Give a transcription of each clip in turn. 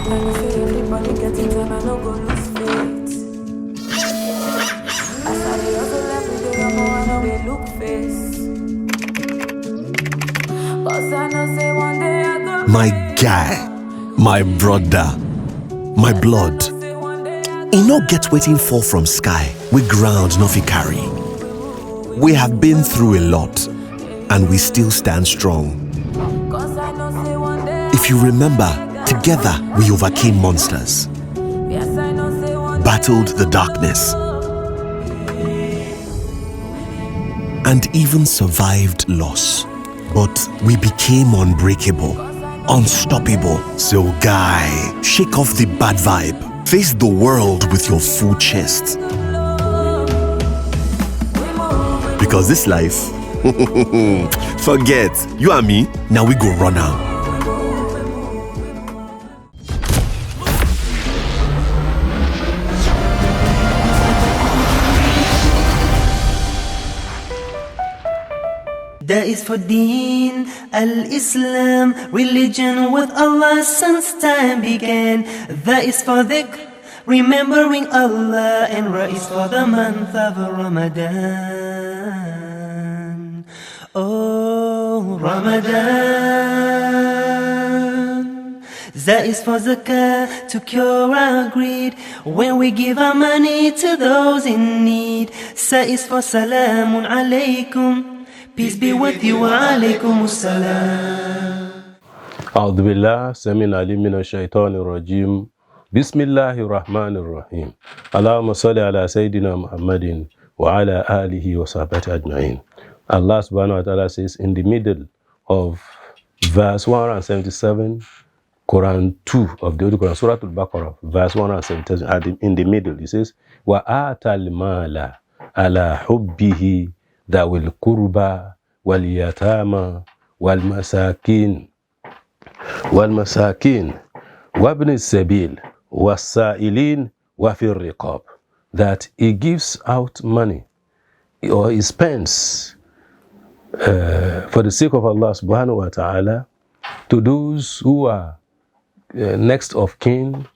When you say everybody get it and I no go lose faith. As I dey hustle every day, I'm I know they look face. Cause I know say one day I go My guy, my brother, my blood. E no get wetin fall from sky, we ground no fit carry. We have been through a lot, and we still stand strong. If you remember, together we overcame monsters, battled the darkness, and even survived loss. But we became unbreakable, unstoppable. So guy, shake off the bad vibe. Face the world with your full chest. Because this life, forget, you and me, now we go run out. That is for Deen al-Islam, religion with Allah since time began. That is for dhikr, remembering Allah, and Ra is for the month of Ramadan. Oh, Ramadan. That is for zakah, to cure our greed, when we give our money to those in need. That is for salamun alaykum, peace be with you, wa alaykum assalam. أعوذ بالله سميع العليم من الشيطان الرجيم بسم الله الرحمن الرحيم اللهم صل على سيدنا محمد وعلى آله وصحبه أجمعين. Allah subhanahu wa ta'ala says in the middle of verse 177, Quran 2 of the Holy Quran, Surah Al-Baqarah, verse 177, in the middle, he says, وَآتَ الْمَالَ عَلَى حُبِّهِ ذَوِي الْقُرْبَى وَالْيَتَامَى والمساكين وابن السبيل والسائلين وفي الرقاب. That he gives out money or he spends for the sake of Allah subhanahu wa ta'ala to those who are next of kin,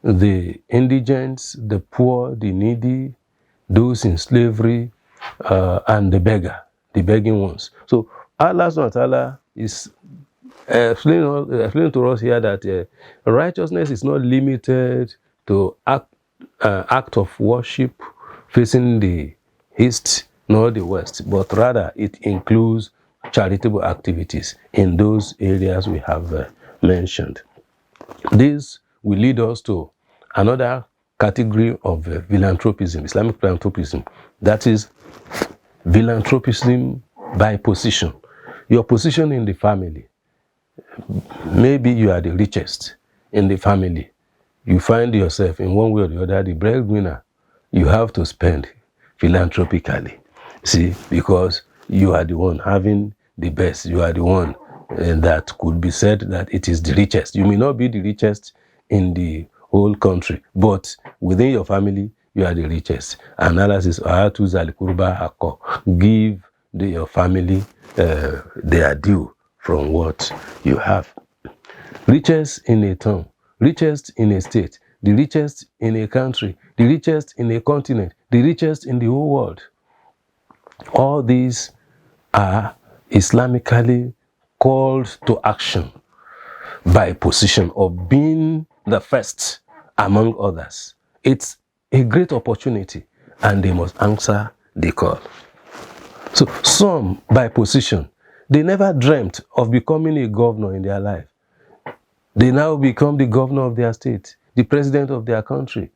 the indigents, the poor, the needy, those in slavery, and the beggar, the begging ones. So Allah subhanahu wa ta'ala is explain to us here that righteousness is not limited to act of worship facing the east nor the west, but rather it includes charitable activities in those areas we have mentioned. This will lead us to another category of philanthropism, Islamic philanthropism, that is philanthropism by position. Your position in the family. Maybe you are the richest in the family. You find yourself in one way or the other the breadwinner. You have to spend philanthropically. See, because you are the one having the best. You are the one that could be said that it is the richest. You may not be the richest in the whole country, but within your family, you are the richest. Analysis, give your family their due from what you have. Richest in a town, richest in a state, the richest in a country, the richest in a continent, the richest in the whole world. All these are Islamically called to action by position of being the first among others. It's a great opportunity and they must answer the call. So some by position, they never dreamt of becoming a governor in their life. They now become the governor of their state, the president of their country.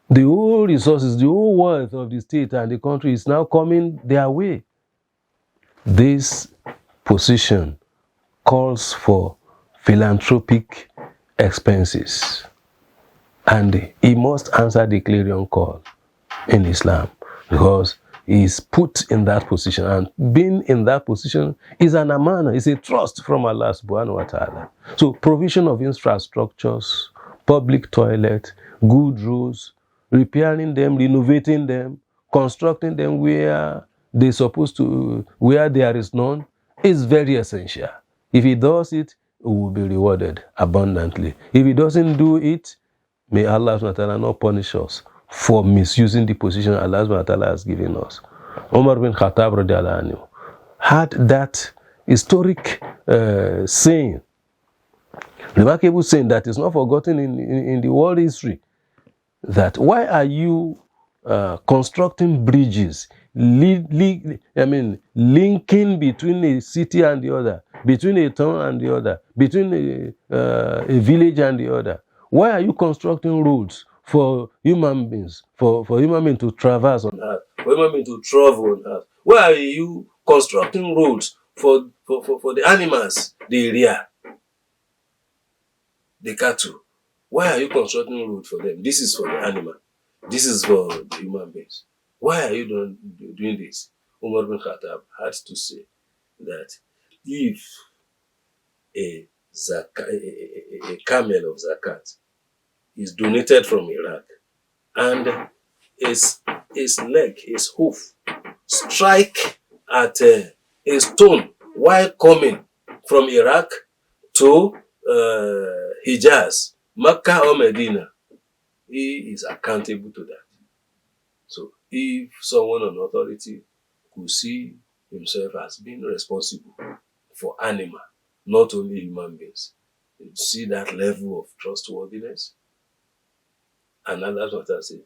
The whole resources, the whole wealth of the state and the country is now coming their way. This position calls for philanthropic expenses. And he must answer the clarion call in Islam because he is put in that position, and being in that position is an amana, is a trust from Allah subhanahu wa ta'ala. So provision of infrastructures, public toilet, good roads, repairing them, renovating them, constructing them where they're supposed to, where there is none, is very essential. If he does it, will be rewarded abundantly. If he doesn't do it, may Allah subhanahu wa ta'ala not punish us for misusing the position Allah subhanahu wa ta'ala has given us. Umar bin Khattab radiallahu anhu had that historic saying, remarkable saying that is not forgotten in the world history, that why are you constructing bridges, linking between a city and the other, between a town and the other, between a village and the other? Why are you constructing roads for human beings, for human beings to traverse on earth, for human beings to travel on earth? Why are you constructing roads for the animals, the area, the cattle? Why are you constructing road for them? This is for the animal. This is for the human beings. Why are you doing this? Umar bin Khattab had to say that if a camel of zakat is donated from Iraq and his leg, his hoof, strike at a stone while coming from Iraq to Hijaz, Makkah or Medina, he is accountable to that. So if someone on authority could see himself as being responsible for animal, not only human beings, you see that level of trustworthiness. And that's what I say.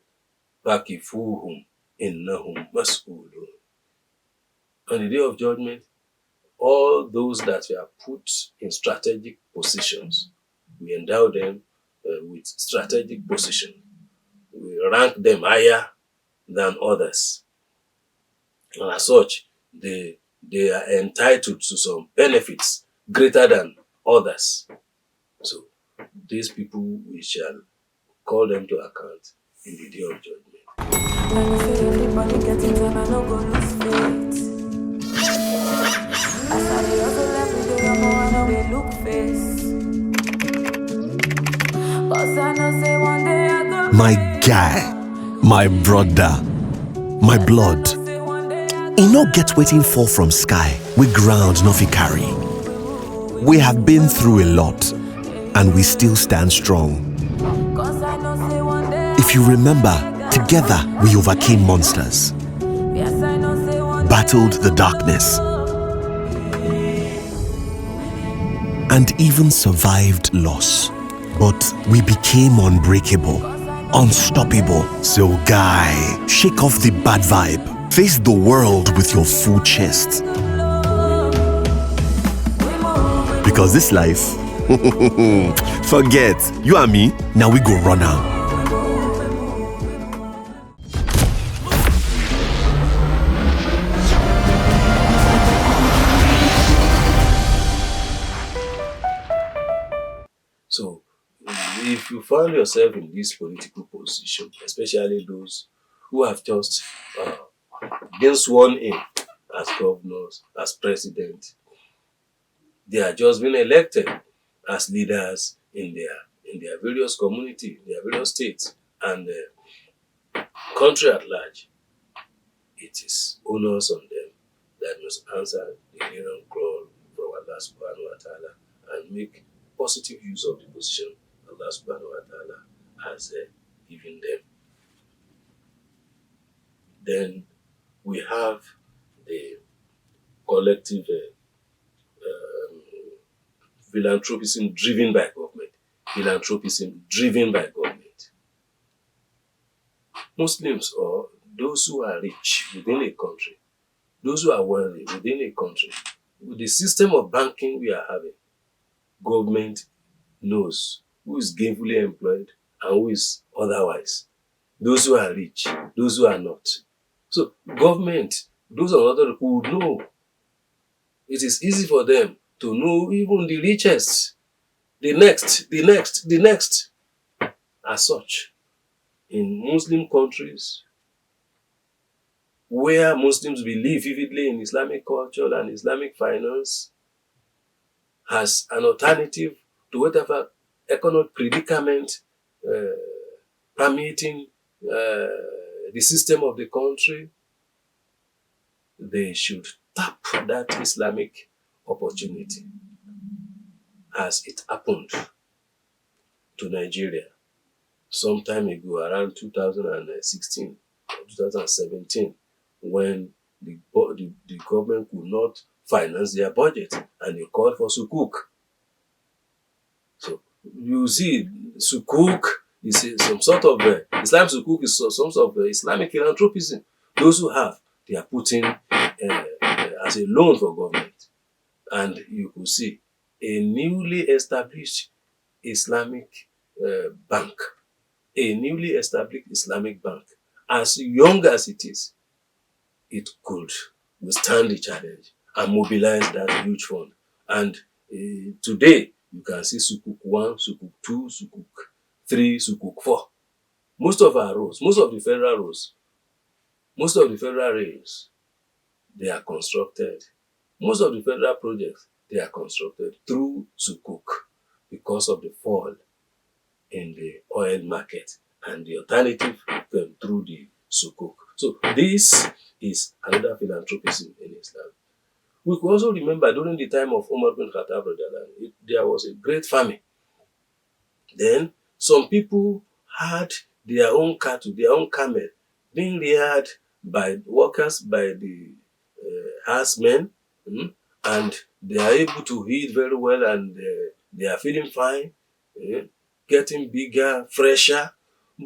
Fakifuhum innahum mas'ulun. On the day of judgment, all those that were put in strategic positions, we endow them with strategic position. We rank them higher than others. And as such, they are entitled to some benefits greater than others. So these people, we shall call them to account in the day of judgment. And you say everybody getting time, I no go lose faith. As I dey hustle every day, I know they look face. Cause I know say one day I go My guy, my brother, my blood. E no get wetin fall from sky, we ground no fit carry. We have been through a lot, and we still stand strong. Cause I know say one day If you remember, together we overcame monsters, yes, I know say one day battled the darkness, and even survived loss. But we became unbreakable, unstoppable. So guy, shake off the bad vibe. Face the world with your full chest. Because this life, forget, you and me, now we go run out. So, if you find yourself in this political position, especially those who have just been sworn in as governors, as president, they are just being elected as leaders in their various community, their various states, and country at large. It is onus on them that must answer the clarion call from Allah subhanahu wa ta'ala and make positive use of the position Allah subhanahu wa ta'ala has given them. Then we have the collective philanthropism driven by government. Philanthropism driven by government. Muslims, or those who are rich within a country, those who are wealthy within a country, with the system of banking we are having, government knows who is gainfully employed and who is otherwise. Those who are rich, those who are not. So government, those are other people who know. It is easy for them to know even the richest, the next. As such, in Muslim countries, where Muslims believe vividly in Islamic culture and Islamic finance as an alternative to whatever economic predicament permeating the system of the country, they should tap that Islamic opportunity. as it happened to Nigeria some time ago, around 2016 or 2017, when the government could not finance their budget and they called for sukuk. So you see, sukuk is some sort of Islam. Sukuk is some sort of Islamic philanthropism. Those who have, they are putting as a loan for government. And you could see a newly established Islamic bank, as young as it is, it could withstand the challenge and mobilize that huge fund. And today, you can see Sukuk 1, Sukuk 2, Sukuk 3, Sukuk 4. Most of our roads, most of the federal rails, they are constructed. Most of the federal projects, they are constructed through Sukuk because of the fall in the oil market and the alternative through the Sukuk. So this is another philanthropism in Islam. We could also remember during the time of Umar bin Khattab, there was a great famine. Then some people had their own cattle, their own camel, being reared by workers, by the herdsmen, and they are able to eat very well, and they are feeling fine, getting bigger, fresher.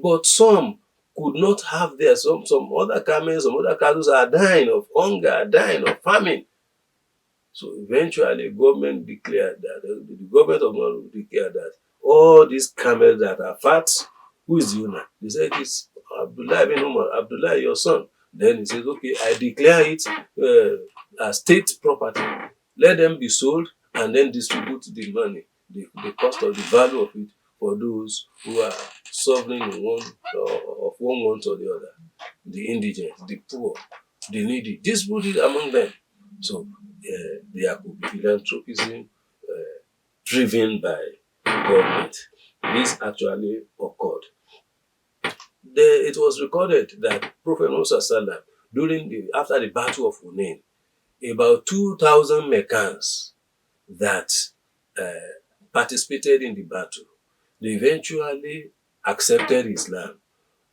But some could not have their, some other camels, some other cattle are dying of hunger, dying of famine. So eventually, government declared that, the government of Norway declared that all these camels that are fat, who is the owner? They said it's Abdullah bin Umar, Abdullah, your son. Then he says, okay, I declare it as state property. Let them be sold and then distribute the money, the cost of the value of it for those who are suffering in one want or the other. The indigent, the poor, the needy, distribute it among them. So there could be philanthropism driven by government. This actually occurred. It was recorded that Prophet Muhammad after the Battle of Hunain, about 2,000 Meccans that participated in the battle, they eventually accepted Islam.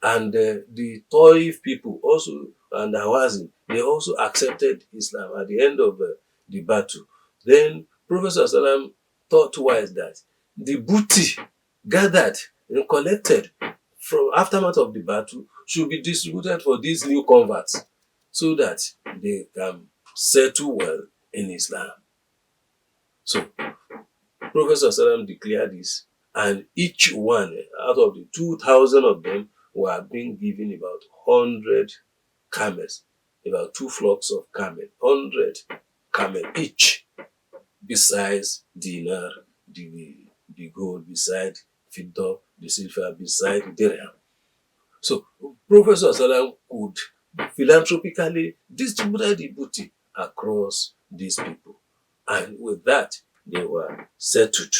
And the Taif people also, and Hawazin, they also accepted Islam at the end of the battle. Then Prophet ﷺ thought twice that the booty gathered and collected from aftermath of the battle should be distributed for these new converts so that they can settle well in Islam. So Prophet ﷺ declared this, and each one out of the 2,000 of them were being given about 100 camels, about 2 flocks of camel, 100 camel each, besides dinar, the gold, beside fiddah, the silver, beside the dirham. So Prophet ﷺ could philanthropically distribute the booty across these people, and with that they were settled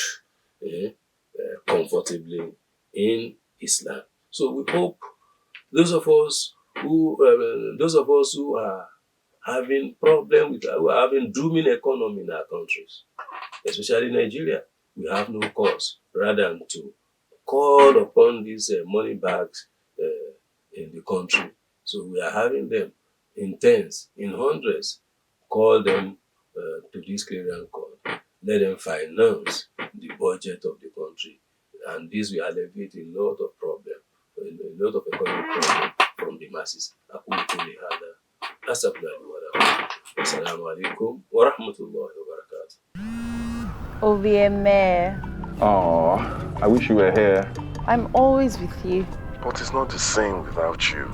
comfortably in Islam. So we hope those of us who are having who are having dooming economy in our countries, especially Nigeria, we have no cause rather than to call upon these money bags in the country. So we are having them in tens, in hundreds. Call them to this clarion call. Let them finance the budget of the country, and this will alleviate a lot of problem, a lot of economic problem from the masses. Assalamu alaikum wa rahmatullahi wa barakatuh. OVMA. Oh, I wish you were here. I'm always with you. But it's not the same without you.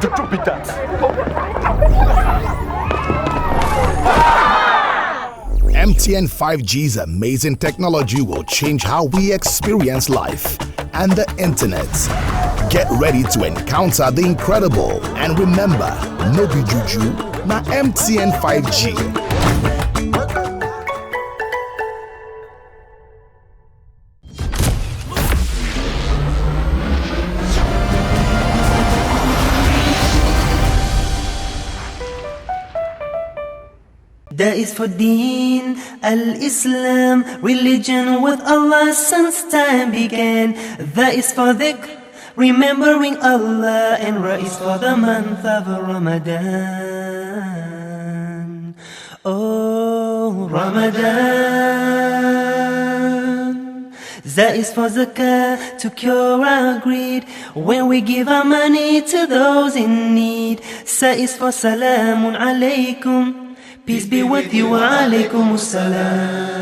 Don't be that. MTN 5G's amazing technology will change how we experience life. and the internet. Get ready to encounter the incredible. And remember, no be juju, na MTN 5G. That is for Deen al-Islam, religion with Allah since time began. That is for dhikr, remembering Allah, and Ra is for the month of Ramadan. Oh, Ramadan. That is for zakah, to cure our greed, when we give our money to those in need. Sa is for salamun alaykum, peace be with you, wa alaykum as-salam.